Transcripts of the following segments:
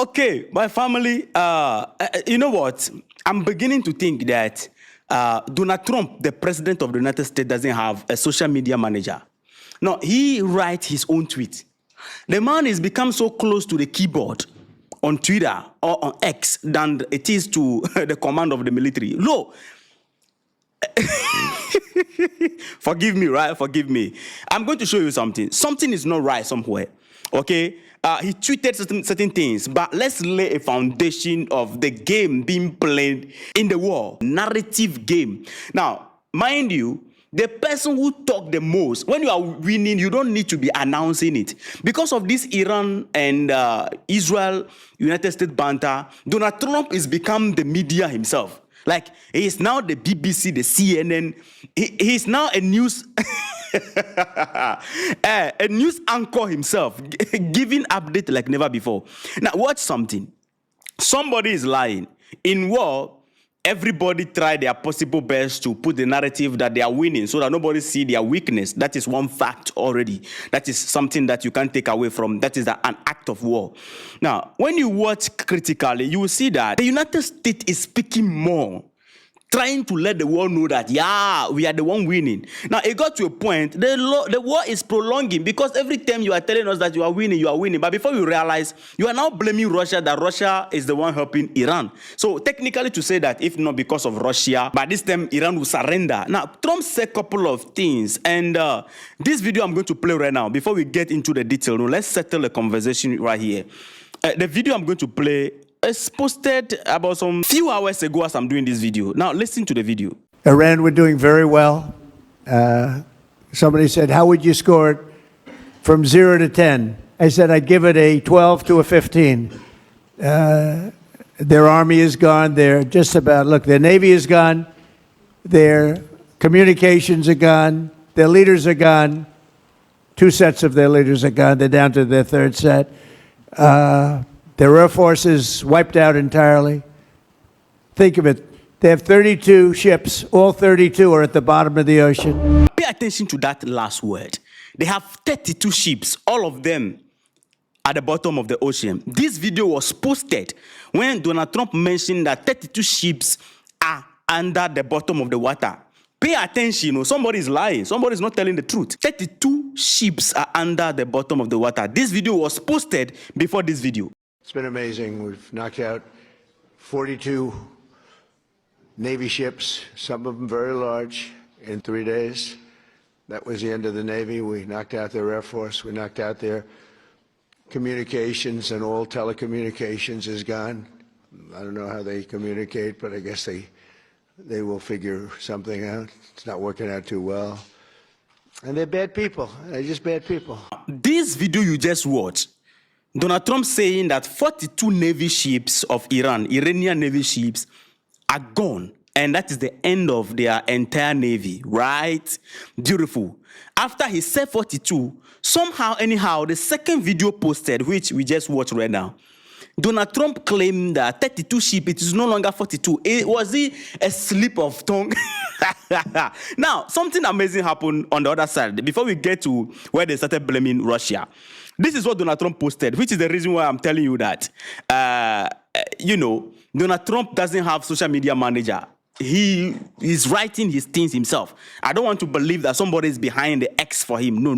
Okay, my family, you know what? I'm beginning to think that Donald Trump, the president of the United States, doesn't have a social media manager. No, he writes his own tweet. The man has become so close to the keyboard on Twitter or on X than it is to the command of the military. No. Forgive me, right? Forgive me. I'm going to show you something. Something is not right somewhere. Okay? He tweeted certain things, but let's lay a foundation of the game being played in the war. Narrative game. Now, mind you, the person who talk the most, when you are winning, you don't need to be announcing it. Because of this Iran and Israel, United States banter, Donald Trump has become the media himself. Like, he is now the BBC, the CNN. He is now a news a news anchor himself, giving update like never before. Now, watch something. Somebody is lying. In war, everybody try their possible best to put the narrative that they are winning so that nobody see their weakness. That is one fact already. That is something that you can't take away from. That is an act of war. Now, when you watch critically, you will see that the United States is speaking more, trying to let the world know that, yeah, we are the one winning. Now, it got to a point, the war is prolonging because every time you are telling us that you are winning, you are winning. But before you realize, you are now blaming Russia, that Russia is the one helping Iran. So technically to say that, if not because of Russia, by this time, Iran will surrender. Now, Trump said a couple of things. And this video I'm going to play right now, before we get into the detail, let's settle the conversation right here. The video I'm going to play is posted about some few hours ago as I'm doing this video. Now, listen to the video. Iran were doing very well. Somebody said, how would you score it from 0 to 10? I said, I'd give it a 12 to a 15. Their army is gone. They're just about, look, their navy is gone. Their communications are gone. Their leaders are gone. 2 sets of their leaders are gone. They're down to their 3rd set. Their air force is wiped out entirely. Think of it. They have 32 ships. All 32 are at the bottom of the ocean. Pay attention to that last word. They have 32 ships, all of them at the bottom of the ocean. This video was posted when Donald Trump mentioned that 32 ships are under the bottom of the water. Pay attention, somebody is lying. Somebody is not telling the truth. 32 ships are under the bottom of the water. This video was posted before this video. It's been amazing. We've knocked out 42 Navy ships, some of them very large, in 3 days. That was the end of the Navy. We knocked out their Air Force. We knocked out their communications, and all telecommunications is gone. I don't know how they communicate, but I guess they will figure something out. It's not working out too well. And they're bad people. They're just bad people. This video you just watched, Donald Trump saying that 42 Navy ships of Iran, Iranian Navy ships, are gone. And that is the end of their entire Navy, right? Beautiful. After he said 42, somehow, anyhow, the second video posted, which we just watched right now, Donald Trump claimed that 32 ships, it is no longer 42. Was it a slip of tongue? Now, something amazing happened on the other side. Before we get to where they started blaming Russia, this is what Donald Trump posted, which is the reason why I'm telling you that, Donald Trump doesn't have social media manager. He is writing his things himself. I don't want to believe that somebody is behind the X for him. No.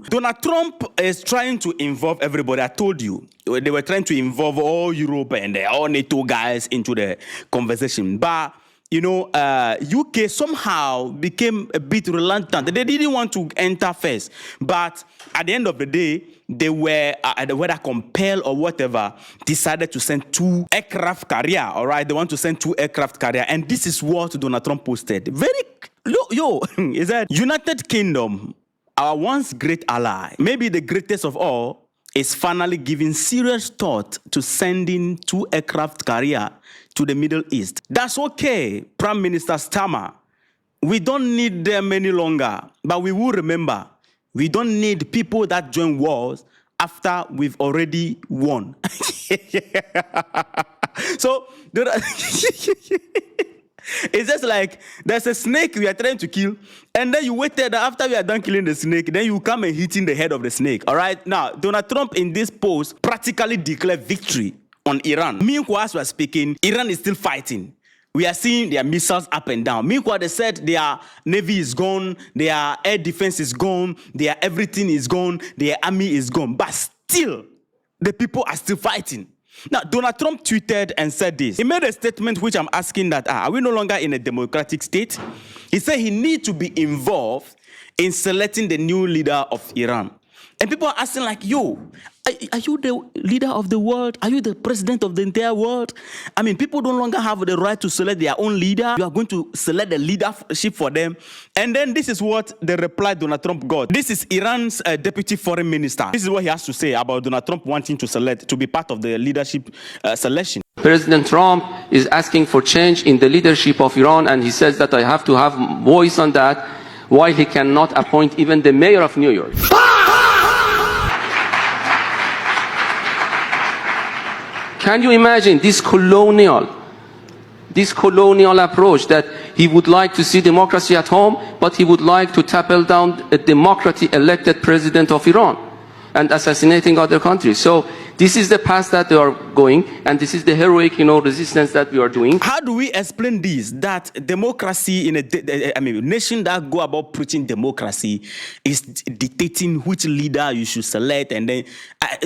Donald Trump is trying to involve everybody. I told you, they were trying to involve all Europe and all NATO guys into the conversation. But UK somehow became a bit reluctant. They didn't want to enter first. But at the end of the day, they were, whether compelled or whatever, decided to send 2 aircraft carrier, all right? They want to send 2 aircraft carrier. And this is what Donald Trump posted. Is that United Kingdom, our once great ally, maybe the greatest of all, is finally giving serious thought to sending 2 aircraft carrier to the Middle East. That's okay, Prime Minister Starmer. We don't need them any longer, but we will remember, we don't need people that join wars after we've already won. So, it's just like there's a snake we are trying to kill, and then you waited after we are done killing the snake, then you come and hitting the head of the snake. All right. Now, Donald Trump in this post practically declared victory on Iran. Meanwhile, as we're speaking, Iran is still fighting. We are seeing their missiles up and down. Meanwhile, they said their navy is gone, their air defense is gone, their everything is gone, their army is gone. But still, the people are still fighting. Now, Donald Trump tweeted and said this. He made a statement which I'm asking that, are we no longer in a democratic state? He said he needs to be involved in selecting the new leader of Iran. And people are asking like, yo, are you the leader of the world? Are you the president of the entire world? I mean, people no longer have the right to select their own leader. You are going to select the leadership for them. And then this is what the reply Donald Trump got. This is Iran's deputy foreign minister. This is what he has to say about Donald Trump wanting to be part of the leadership selection. President Trump is asking for change in the leadership of Iran, and he says that I have to have voice on that, while he cannot appoint even the mayor of New York. Can you imagine this colonial approach that he would like to see democracy at home, but he would like to topple down a democratically elected president of Iran and assassinating other countries? So this is the path that they are going, and this is the heroic, resistance that we are doing. How do we explain this? That democracy in a nation that go about preaching democracy is dictating which leader you should select, and then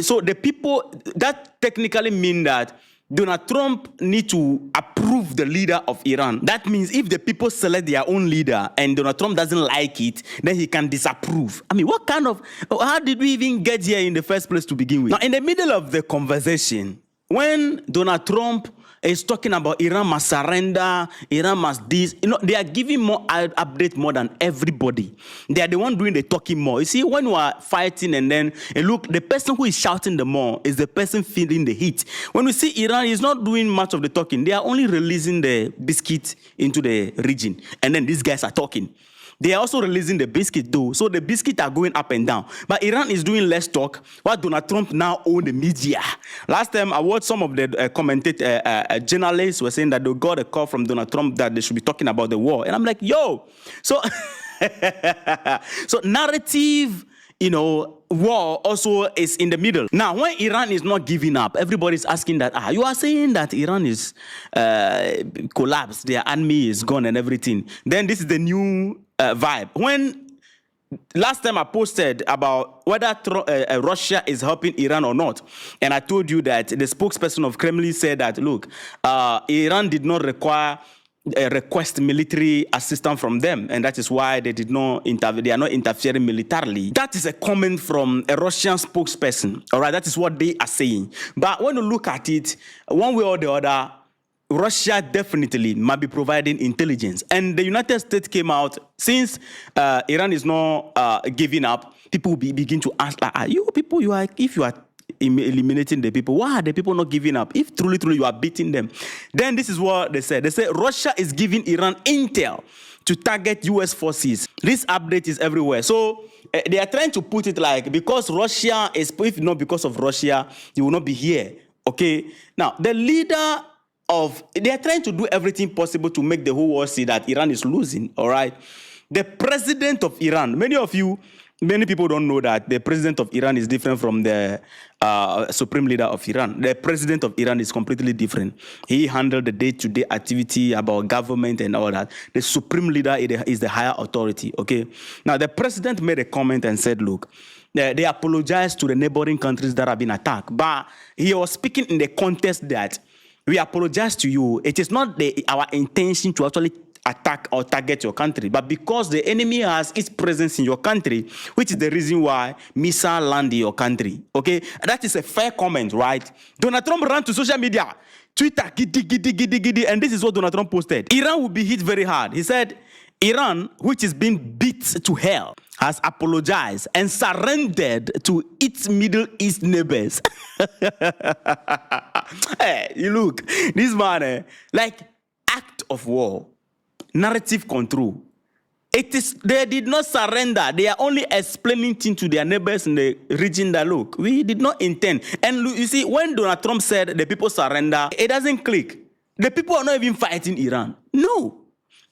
so the people that technically mean that Donald Trump need to approve the leader of Iran. That means if the people select their own leader and Donald Trump doesn't like it, then he can disapprove. I mean, how did we even get here in the first place to begin with? Now, in the middle of the conversation, when Donald Trump is talking about Iran must surrender, Iran must this, they are giving more update more than everybody. They are the one doing the talking more. You see, when you are fighting and then look, the person who is shouting the more is the person feeling the heat. When we see Iran is not doing much of the talking, they are only releasing the biscuit into the region, and then these guys are talking. They are also releasing the biscuit though. So the biscuits are going up and down. But Iran is doing less talk, while Donald Trump now owns the media. Last time I watched some of the journalists were saying that they got a call from Donald Trump that they should be talking about the war. And I'm like, yo. So, so narrative, war also is in the middle. Now, when Iran is not giving up, everybody's asking that, you are saying that Iran is collapsed, their army is gone and everything. Then this is the new vibe. When last time I posted about whether Russia is helping Iran or not, and I told you that the spokesperson of Kremlin said that, look, Iran did not request military assistance from them, and that is why they did not intervene. They are not interfering militarily. That is a comment from a Russian spokesperson. All right, that is what they are saying. But when you look at it, one way or the other, Russia definitely might be providing intelligence. And the United States came out, since Iran is not giving up, people will begin to ask, if you are eliminating the people, why are the people not giving up? If truly you are beating them. Then this is what they said. They say Russia is giving Iran intel to target US forces. This update is everywhere. So they are trying to put it like, because Russia is, if not because of Russia, you will not be here. Okay? Now, the leader they are trying to do everything possible to make the whole world see that Iran is losing, all right? The president of Iran, many people don't know that the president of Iran is different from the supreme leader of Iran. The president of Iran is completely different. He handled the day-to-day activity about government and all that. The supreme leader is the higher authority, okay? Now, the president made a comment and said, look, they apologized to the neighboring countries that have been attacked, but he was speaking in the context that we apologize to you. It is not our intention to actually attack or target your country, but because the enemy has its presence in your country, which is the reason why missiles land in your country. Okay, that is a fair comment, right? Donald Trump ran to social media, Twitter, giddy, and this is what Donald Trump posted. Iran will be hit very hard. He said, Iran, which is being beat to hell, has apologized and surrendered to its Middle East neighbors. Hey, you look, this man, like act of war, narrative control. They did not surrender. They are only explaining things to their neighbors in the region that, look, we did not intend. And you see, when Donald Trump said the people surrender, it doesn't click. The people are not even fighting Iran. No.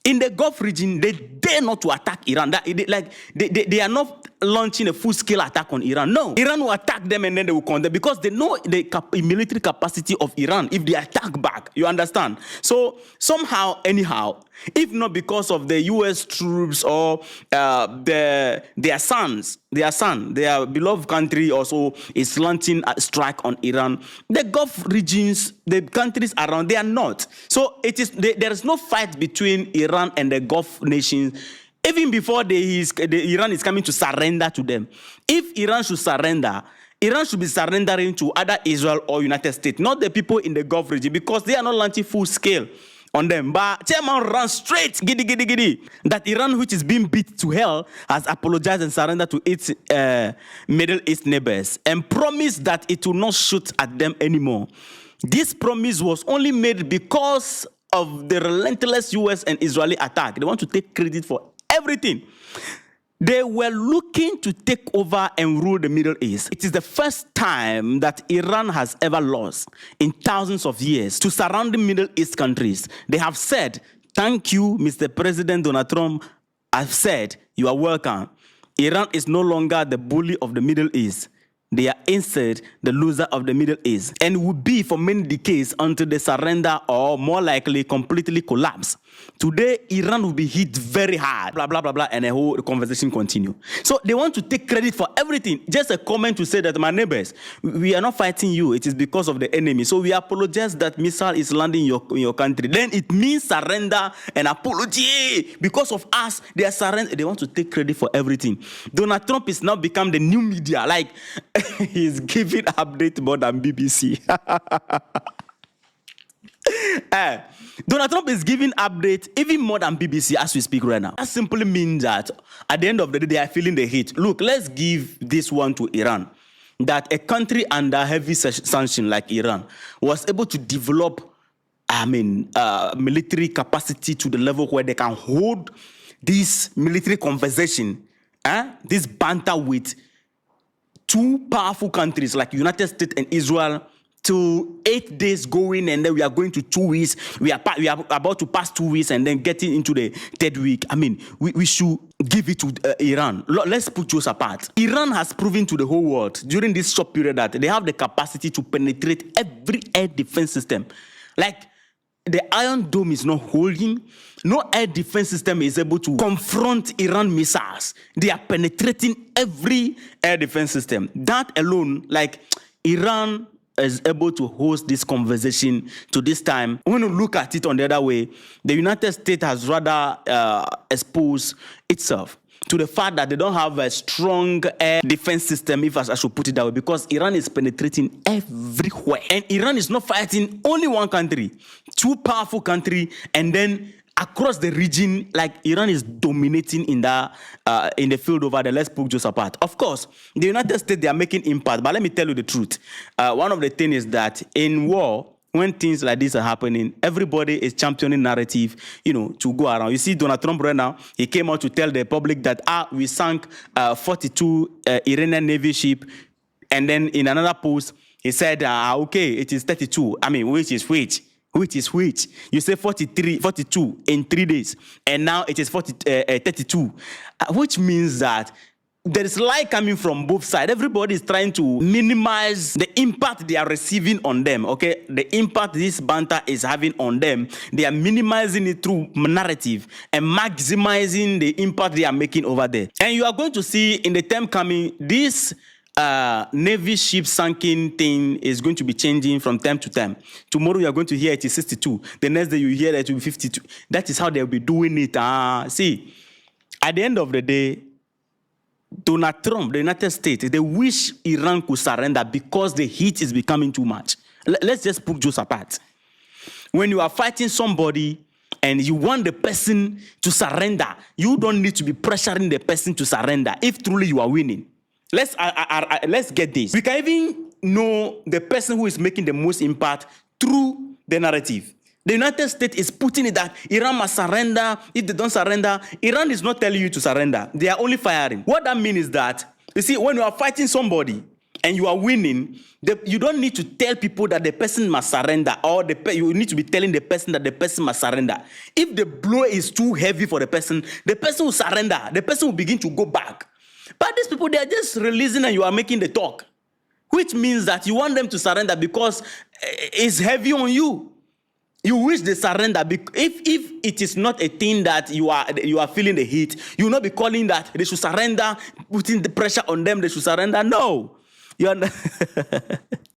In the Gulf region, they dare not to attack Iran. They are not launching a full-scale attack on Iran. No, Iran will attack them and then they will condemn because they know the military capacity of Iran if they attack back. You understand? So somehow, anyhow, if not because of the U.S. troops or their sons, their beloved country also is launching a strike on Iran. The Gulf regions, the countries around, they are not. So there is no fight between Iran and the Gulf nations. Even before Iran is coming to surrender to them. If Iran should surrender, Iran should be surrendering to either Israel or United States, not the people in the Gulf region, because they are not launching full scale on them. But Chairman ran straight, giddy, that Iran, which is being beat to hell, has apologized and surrendered to its Middle East neighbors and promised that it will not shoot at them anymore. This promise was only made because of the relentless U.S. and Israeli attack. They want to take credit for everything. They were looking to take over and rule the Middle East. It is the first time that Iran has ever lost in thousands of years to surrounding Middle East countries. They have said, thank you, Mr. President Donald Trump. I've said, you are welcome. Iran is no longer the bully of the Middle East. They are instead the loser of the Middle East and will be for many decades until they surrender or more likely completely collapse. Today, Iran will be hit very hard, blah, blah, blah, blah, and the whole conversation continue. So they want to take credit for everything. Just a comment to say that, my neighbors, we are not fighting you. It is because of the enemy. So we apologize that missile is landing in your country. Then it means surrender and apology. Because of us, they are surrender. They want to take credit for everything. Donald Trump is now become the new media. Like, he's giving update more than BBC. Donald Trump is giving updates even more than BBC as we speak right now. That simply means that at the end of the day, they are feeling the heat. Look, let's give this one to Iran. That a country under heavy sanction like Iran was able to develop, military capacity to the level where they can hold this military conversation, this banter with two powerful countries like United States and Israel to 8 days going, and then we are going to 2 weeks. We are about to pass 2 weeks and then getting into the third week. We should give it to Iran. Let's put those apart. Iran has proven to the whole world during this short period that they have the capacity to penetrate every air defense system. Like, the Iron Dome is not holding. No air defense system is able to confront Iran missiles. They are penetrating every air defense system. That alone, like, Iran is able to host this conversation to this time. When you look at it on the other way, the United States has rather exposed itself to the fact that they don't have a strong air defense system, if I should put it that way, because Iran is penetrating everywhere. And Iran is not fighting only one country, two powerful countries, and then across the region, like Iran is dominating in the field over there. Let's put just apart. Of course, the United States, they are making impact, but let me tell you the truth. One of the things is that in war, when things like this are happening, everybody is championing narrative, to go around. You see Donald Trump right now, he came out to tell the public that, we sank 42 Iranian Navy ship, and then in another post, he said, okay, it is 32. Which is which? Which is which? You say 42 in 3 days, and now it is 32, which means that there is light coming from both sides. Everybody is trying to minimize the impact they are receiving on them, okay? The impact this banter is having on them, they are minimizing it through narrative and maximizing the impact they are making over there. And you are going to see in the time coming, this Navy ship sinking thing is going to be changing from time to time. Tomorrow you are going to hear it is 62. The next day you hear that it will be 52. That is how they'll be doing it. See, at the end of the day, Donald Trump, the United States, they wish Iran could surrender because the heat is becoming too much. Let's just put those apart. When you are fighting somebody and you want the person to surrender, you don't need to be pressuring the person to surrender if truly you are winning. Let's get this. We can even know the person who is making the most impact through the narrative. The United States is putting it that Iran must surrender. If they don't surrender, Iran is not telling you to surrender. They are only firing. What that means is that, you see, when you are fighting somebody and you are winning, you don't need to tell people that the person must surrender, or you need to be telling the person that the person must surrender. If the blow is too heavy for the person will surrender. The person will begin to go back. But these people, they are just releasing and you are making the talk, which means that you want them to surrender because it's heavy on you. You wish they surrender. If it is not a thing that you are feeling the heat, you will not be calling that they should surrender, putting the pressure on them, they should surrender. No. You